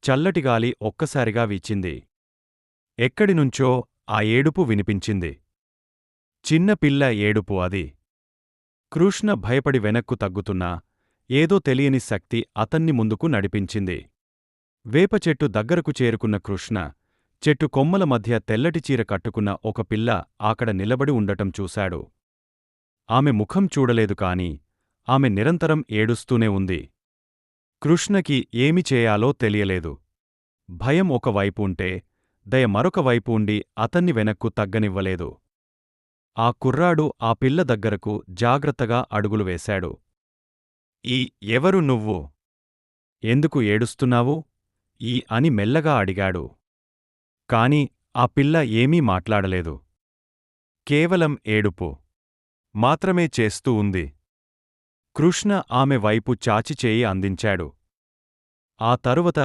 చల్లటిగాలి ఒక్కసారిగా వీచింది. ఎక్కడినుంచో ఆ ఏడుపు వినిపించింది. చిన్న పిల్ల ఏడుపు అది. కృష్ణ భయపడి వెనక్కు తగ్గుతున్నా ఏదో తెలియని శక్తి అతన్ని ముందుకు నడిపించింది. వేపచెట్టు దగ్గరకు చేరుకున్న కృష్ణ చెట్టు కొమ్మల మధ్య తెల్లటి చీర కట్టుకున్న ఒక పిల్ల అక్కడ నిలబడి ఉండటం చూశాడు. ఆమె ముఖం చూడలేదు కాని ఆమె నిరంతరం ఏడుస్తూనే ఉంది. కృష్ణకి ఏమి చేయాలో తెలియలేదు. భయం ఒకవైపు ఉంటే దయ మరొక వైపు ఉండి అతన్ని వెనక్కు తగ్గనివ్వలేదు. ఆ కుర్రాడు ఆ పిల్ల దగ్గరకు జాగ్రత్తగా అడుగులు వేశాడు. ఎవరు నువ్వు? ఎందుకు ఏడుస్తున్నావు? అని మెల్లగా అడిగాడు. కాని ఆ పిల్ల ఏమీ మాట్లాడలేదు. కేవలం ఏడుపు మాత్రమే చేస్తూ ఉంది. కృష్ణ ఆమె వైపు చాచి చేయి అందించాడు. ఆ తరువాత